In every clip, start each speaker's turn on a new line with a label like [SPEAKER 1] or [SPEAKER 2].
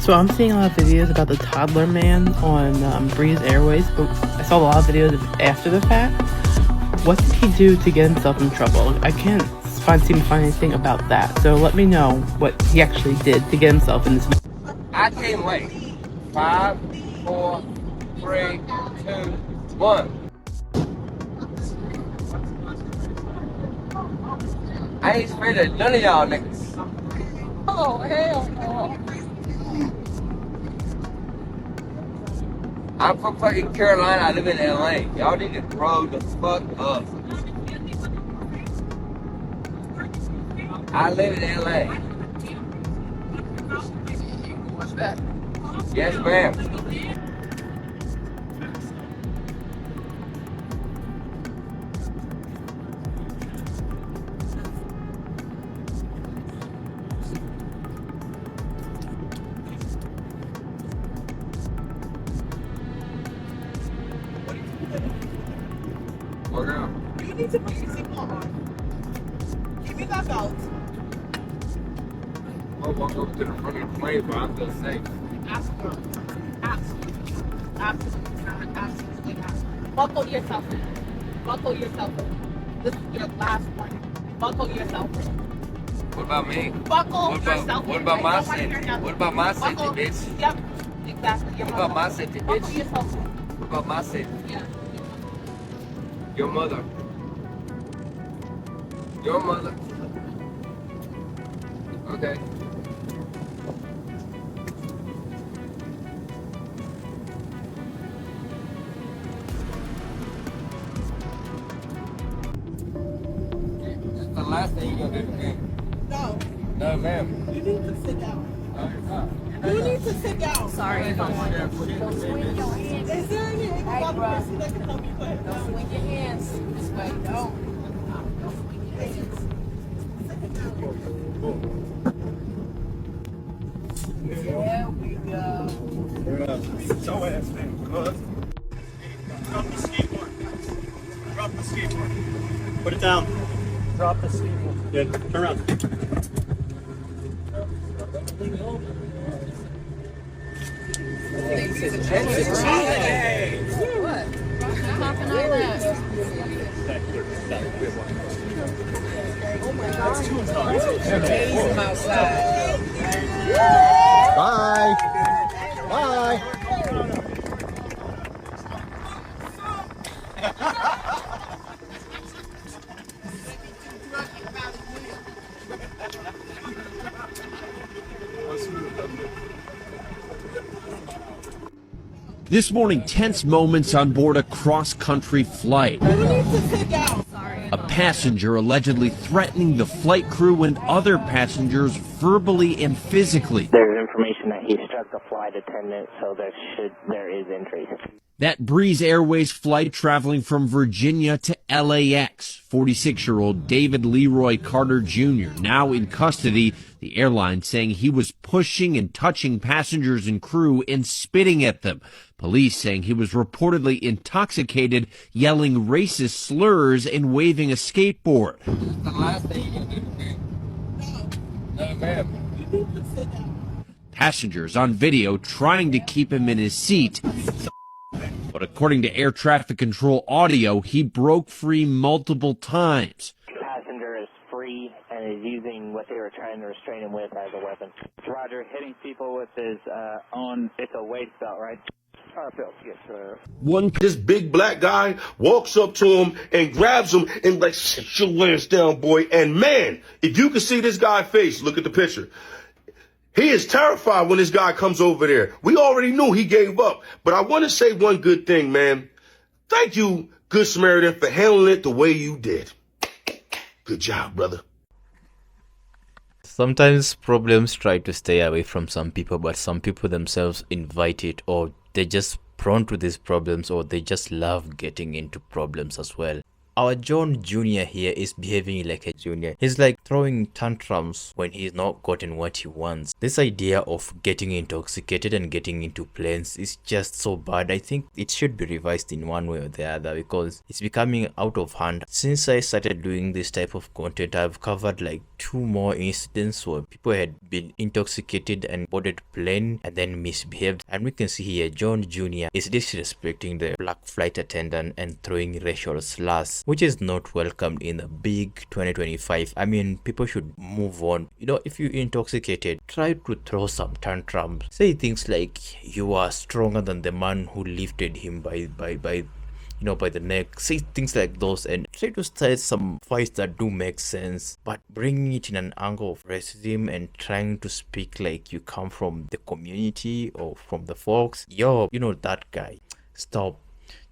[SPEAKER 1] So I'm seeing a lot of videos about the toddler man on Breeze Airways, but I saw a lot of videos after the fact. What did he do to get himself in trouble? I can't seem to find anything about that. So let me know what he actually did to get himself in this.
[SPEAKER 2] I came late. 5, 4, 3, 2, 1. I ain't afraid of none of y'all niggas. Oh, hell no. I'm from fucking Carolina. I live in LA. Y'all need to grow the fuck up. I live in LA. What's that? Yes, ma'am. What girl?
[SPEAKER 3] You need to put your seatbelt on. Give me that belt.
[SPEAKER 2] I'll walk over to the front of the plane, but I feel safe.
[SPEAKER 3] Absolutely. Absolutely. Absolutely not. Absolutely not. Buckle yourself in. Buckle yourself in. This is your last warning. Buckle yourself in.
[SPEAKER 2] What about me?
[SPEAKER 3] Buckle yourself in.
[SPEAKER 2] What about my safety? What about my safety, bitch?
[SPEAKER 3] Yep. Exactly.
[SPEAKER 2] What about my safety, bitch?
[SPEAKER 3] Buckle yourself in.
[SPEAKER 2] What about my safety?
[SPEAKER 3] Yeah.
[SPEAKER 2] Your mother. Your mother. Okay. That's the last thing you're gonna do to me.
[SPEAKER 3] No.
[SPEAKER 2] No, ma'am.
[SPEAKER 3] You need to sit down.
[SPEAKER 2] No, you're not.
[SPEAKER 3] You need to sit down.
[SPEAKER 4] Sorry if I'm on your Don't swing your hands.
[SPEAKER 3] Is there any other person that can help you put it
[SPEAKER 4] Don't
[SPEAKER 3] down?
[SPEAKER 4] swing your hands this way. Don't swing your hands. There we go.
[SPEAKER 5] Sit your ass down, cuz. Drop the skateboard. Drop the skateboard. Put it down. Drop the skateboard. Good. Turn around.
[SPEAKER 2] Hey!
[SPEAKER 4] What? Talking like that. Oh my God. Raise him outside.
[SPEAKER 6] Bye. Bye.
[SPEAKER 7] This morning, tense moments on board a cross-country flight.
[SPEAKER 3] You need to sit down.
[SPEAKER 7] A passenger allegedly threatening the flight crew and other passengers verbally and physically.
[SPEAKER 8] There's information that he struck the flight attendant, so there is injury.
[SPEAKER 7] That Breeze Airways flight traveling from Virginia to LAX. 46-year-old David Leroy Carter Jr. now in custody. The airline saying he was pushing and touching passengers and crew and spitting at them. Police saying he was reportedly intoxicated, yelling racist slurs and waving a skateboard.
[SPEAKER 2] That's the last thing you're gonna do to me. No, ma'am.
[SPEAKER 3] You need to sit down.
[SPEAKER 7] Passengers on video trying to keep him in his seat. But according to air traffic control audio, he broke free multiple times.
[SPEAKER 8] Passenger is free and is using what they were trying to restrain him with as a weapon. Roger, hitting people with his it's a waist belt, right? Belt, yes, sir.
[SPEAKER 9] This big black guy walks up to him and grabs him and like, sit your ass down, boy. And man, if you can see this guy's face, look at the picture. He is terrified when this guy comes over there. We already knew he gave up. But I want to say one good thing, man. Thank you, Good Samaritan, for handling it the way you did. Good job, brother.
[SPEAKER 10] Sometimes problems try to stay away from some people, but some people themselves invite it, or they're just prone to these problems, or they just love getting into problems as well. Our John Jr. here is behaving like a junior. He's like throwing tantrums when he's not gotten what he wants. This idea of getting intoxicated and getting into planes is just so bad. I think it should be revised in one way or the other because it's becoming out of hand. Since I started doing this type of content, I've covered like 2 more incidents where people had been intoxicated and boarded plane and then misbehaved. And we can see here John Jr. is disrespecting the black flight attendant and throwing racial slurs, which is not welcomed in the big 2025. I mean, people should move on. You know, if you're intoxicated, try to throw some tantrums. Say things like you are stronger than the man who lifted him by the neck. Say things like those and try to start some fights that do make sense, but bringing it in an angle of racism and trying to speak like you come from the community or from the folks. Yo, you know that guy. Stop.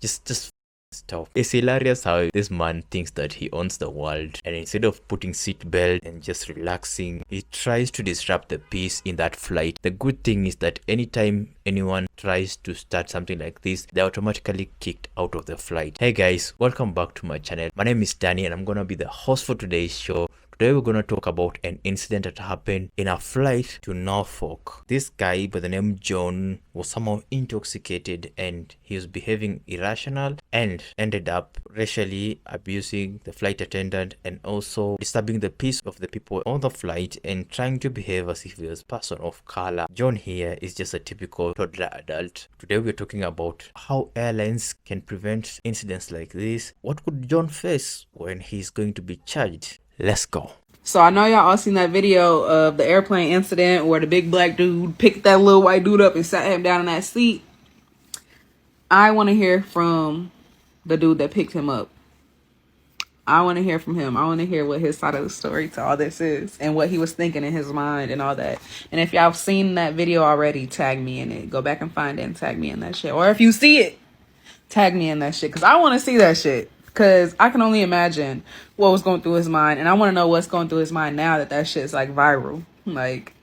[SPEAKER 10] Just stop. It's hilarious how this man thinks that he owns the world, and instead of putting seatbelt and just relaxing, he tries to disrupt the peace in that flight. The good thing is that anytime anyone tries to start something like this, they're automatically kicked out of the flight. Hey guys, welcome back to my channel. My name is Danny and I'm gonna be the host for today's show. Today we're gonna talk about an incident that happened in a flight to Norfolk. This guy by the name John was somehow intoxicated and he was behaving irrational and ended up racially abusing the flight attendant and also disturbing the peace of the people on the flight and trying to behave as if he was a person of color. John here is just a typical toddler adult. Today we're talking about how airlines can prevent incidents like this. What could John face when he's going to be charged? Let's go.
[SPEAKER 11] So I know y'all all seen that video of the airplane incident where the big black dude picked that little white dude up and sat him down in that seat. I want to hear from the dude that picked him up. I want to hear from him. I want to hear what his side of the story to all this is and what he was thinking in his mind and all that. And if y'all have seen that video already, tag me in it. Go back and find it and tag me in that shit. Or if you see it, tag me in that shit because I want to see that shit. Because I can only imagine what was going through his mind. And I want to know what's going through his mind now that shit's like viral. Like,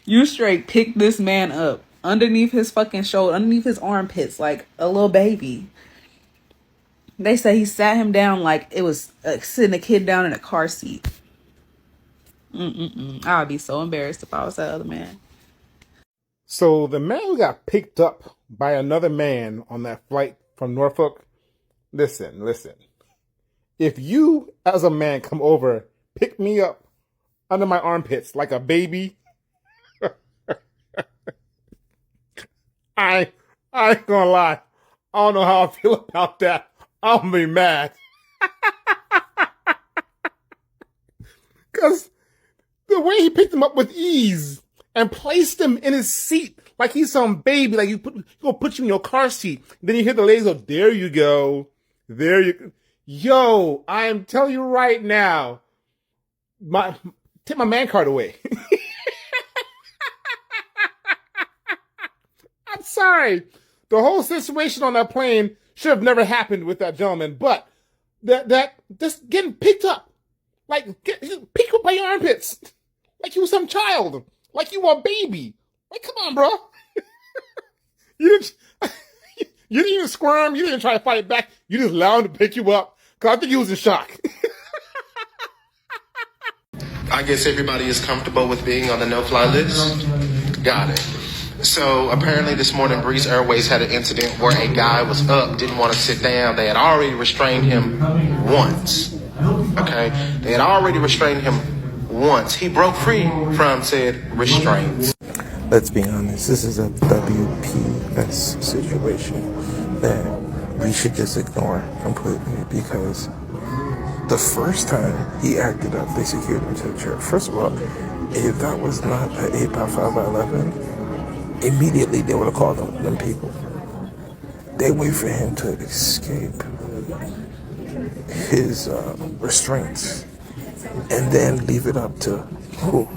[SPEAKER 11] you straight picked this man up underneath his fucking shoulder, underneath his armpits, like a little baby. They say he sat him down like it was sitting a kid down in a car seat. I would be so embarrassed if I was that other man.
[SPEAKER 6] So the man who got picked up by another man on that flight from Norfolk, listen. If you as a man come over, pick me up under my armpits like a baby, I ain't gonna lie. I don't know how I feel about that. I'm gonna be mad. Because the way he picked him up with ease and placed him in his seat like he's some baby, like he's gonna put you in your car seat. Then you hear the ladies go, there you go. There you go. Yo, I am telling you right now, take my man card away. I'm sorry. The whole situation on that plane should have never happened with that gentleman, but that just getting picked up, like picked up by your armpits, like you were some child, like you were a baby. Like, come on, bro. You didn't even squirm. You didn't try to fight back. You just allowed him to pick you up. Because I think he was in shock.
[SPEAKER 9] I guess everybody is comfortable with being on the no-fly list. Got it. So apparently this morning Breeze Airways had an incident where a guy was up, didn't want to sit down. They had already restrained him once. Okay? They had already restrained him once. He broke free from said restraints.
[SPEAKER 12] Let's be honest, this is a WPS situation that we should just ignore completely because the first time he acted up, they secured him to the chair. First of all, if that was not an 8x5x11, immediately they would have called them people. They wait for him to escape his restraints and then leave it up to who?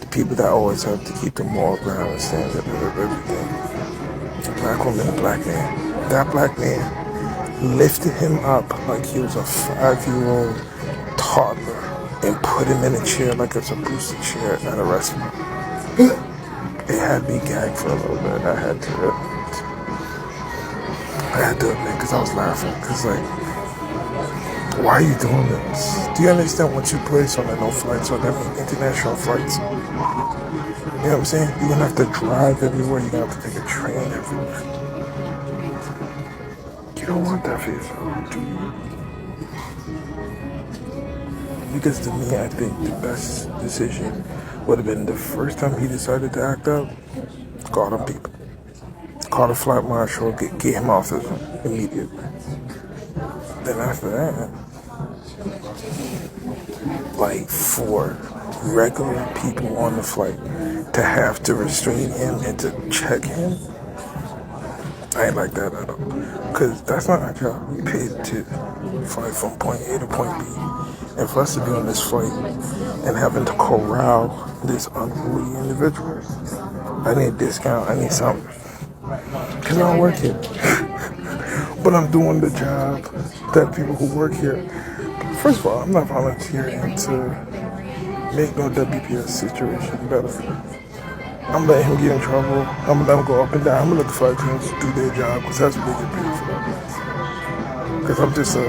[SPEAKER 12] The people that always have to keep the moral ground and stand up for everything. A black woman, a black man. That black man lifted him up like he was a 5-year-old toddler and put him in a chair like it's a boosted chair at a restaurant. It had me gagged for a little bit. I I had to admit, because I was laughing. Because, like, why are you doing this? Do you understand what you place on the no flights or the international flights? You know what I'm saying? You're going to have to drive everywhere. You're going to have to take a train everywhere. You don't want that for yourself, do you? Because to me, I think the best decision would have been the first time he decided to act up, call them people. Call the flight marshal, get him off of them immediately. Then after that, like for regular people on the flight to have to restrain him and to check him, I ain't like that at all. Because that's not our job. We paid to fly from point A to point B. And for us to be on this flight and having to corral this unruly individual, I need a discount, I need something. Because I don't work here. But I'm doing the job that people who work here. First of all, I'm not volunteering to make no WPS situation better. I'm letting him get in trouble. I'm gonna let him go up and down. I'm gonna let the flight attendants do their job because that's what they get paid for. Because I'm just a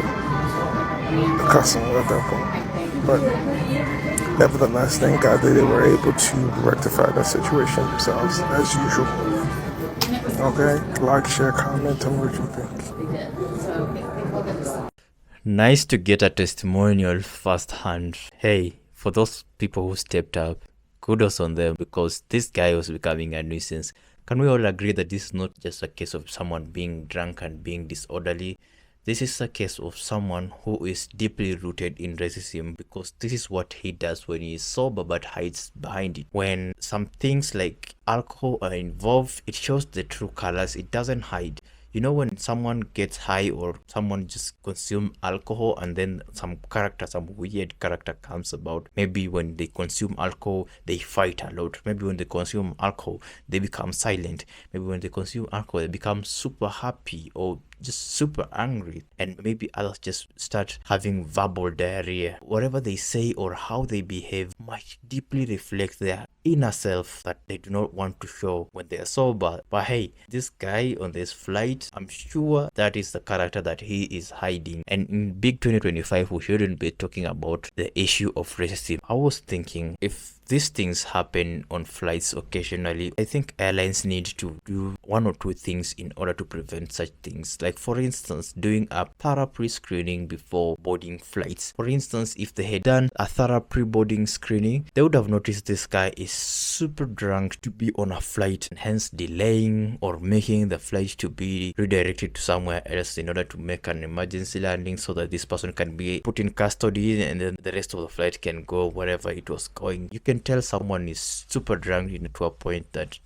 [SPEAKER 12] customer at that point. But nevertheless, thank God that they were able to rectify that situation themselves as usual. Okay, like, share, comment, tell me what you think.
[SPEAKER 10] Nice to get a testimonial firsthand. Hey, for those people who stepped up, kudos on them, because this guy was becoming a nuisance. Can we all agree that this is not just a case of someone being drunk and being disorderly? This is a case of someone who is deeply rooted in racism, because this is what he does when he is sober but hides behind it. When some things like alcohol are involved, it shows the true colors. It doesn't hide. You know, when someone gets high or someone just consume alcohol and then some weird character comes about. Maybe when they consume alcohol, they fight a lot. Maybe when they consume alcohol, they become silent. Maybe when they consume alcohol, they become super happy or just super angry. And maybe others just start having verbal diarrhea. Whatever they say or how they behave might deeply reflect their inner self that they do not want to show when they are sober. But hey, this guy on this flight, I'm sure that is the character that he is hiding. And in big 2025, we shouldn't be talking about the issue of racism. I was thinking, if these things happen on flights occasionally, I think airlines need to do one or two things in order to prevent such things. Like, for instance, doing a thorough pre-screening before boarding flights. For instance, if they had done a thorough pre-boarding screening, they would have noticed this guy is super drunk to be on a flight, and hence delaying or making the flight to be redirected to somewhere else in order to make an emergency landing so that this person can be put in custody and then the rest of the flight can go wherever it was going. You can tell someone is super drunk to a point that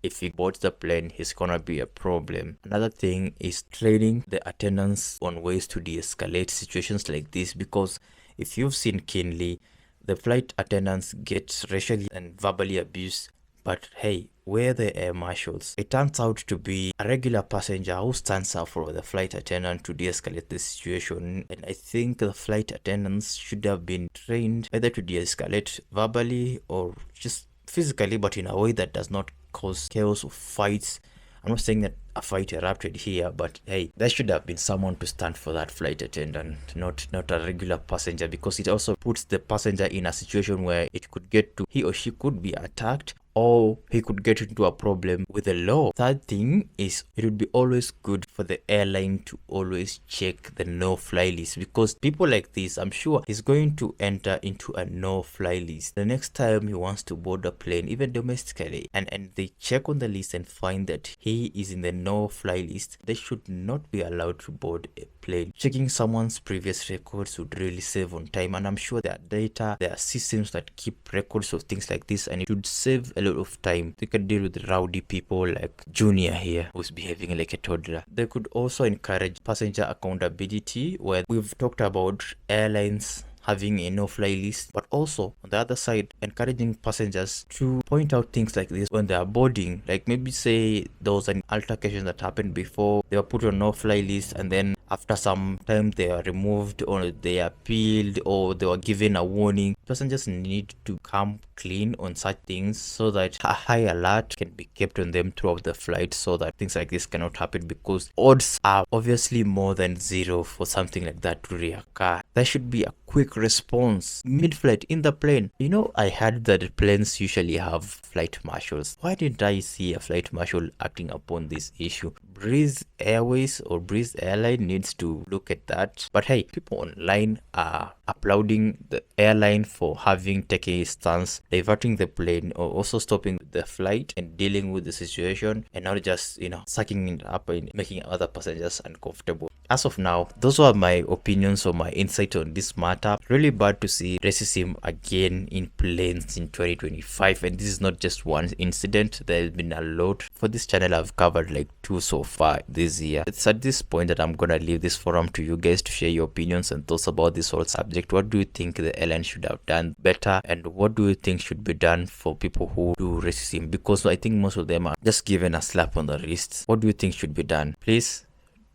[SPEAKER 10] if he boards the plane, he's gonna be a problem. Another thing is training the attendants on ways to de-escalate situations like this, because if you've seen keenly, the flight attendants get racially and verbally abused, but hey, we're the air marshals. It turns out to be a regular passenger who stands up for the flight attendant to de-escalate the situation. And I think the flight attendants should have been trained either to de-escalate verbally or just physically, but in a way that does not cause chaos or fights. I'm not saying that a fight erupted here, but hey, there should have been someone to stand for that flight attendant, not a regular passenger, because it also puts the passenger in a situation where it could get to, he or she could be attacked, or he could get into a problem with the law. Third thing is, it would be always good for the airline to always check the no-fly list, because people like this, I'm sure he's going to enter into a no-fly list the next time he wants to board a plane, even domestically, and they check on the list and find that he is in the no-fly list. They should not be allowed to board a plane. Checking someone's previous records would really save on time, and I'm sure there are data, there are systems that keep records of things like this, and it would save a lot of time. They can deal with rowdy people like Junior here, who's behaving like a toddler. They could also encourage passenger accountability, where we've talked about airlines having a no-fly list, but also on the other side, encouraging passengers to point out things like this when they are boarding. Like, maybe say there was an altercation that happened before, they were put on no-fly list, and then after some time they are removed or they are peeled or they were given a warning. Passengers need to come clean on such things so that a high alert can be kept on them throughout the flight so that things like this cannot happen, because odds are obviously more than zero for something like that to reoccur. There should be a quick response mid-flight in the plane. You know, I heard that planes usually have flight marshals. Why didn't I see a flight marshal acting upon this issue? Breeze Airways or Breeze Airline needs to look at that. But hey, people online are applauding the airline for having taken a stance, diverting the plane or also stopping the flight and dealing with the situation, and not just, sucking it up and making other passengers uncomfortable. As of now, those were my opinions or my insight on this matter. Really bad to see racism again in planes in 2025, and this is not just one incident. There's been a lot. For this channel, I've covered like 2 so far this year. It's at this point that I'm gonna leave this forum to you guys to share your opinions and thoughts about this whole subject. What do you think the airline should have done better, and what do you think should be done for people who do racism? Because I think most of them are just given a slap on the wrist. What do you think should be done? Please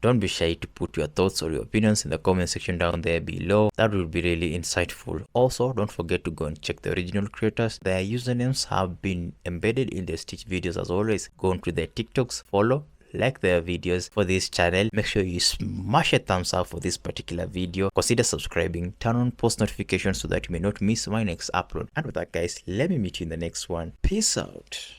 [SPEAKER 10] don't be shy to put your thoughts or your opinions in the comment section down there below. That would be really insightful. Also, don't forget to go and check the original creators. Their usernames have been embedded in the Stitch videos as always. Go on to their TikToks, follow, like their videos for this channel. Make sure you smash a thumbs up for this particular video. Consider subscribing, turn on post notifications so that you may not miss my next upload. And with that, guys, let me meet you in the next one. Peace out.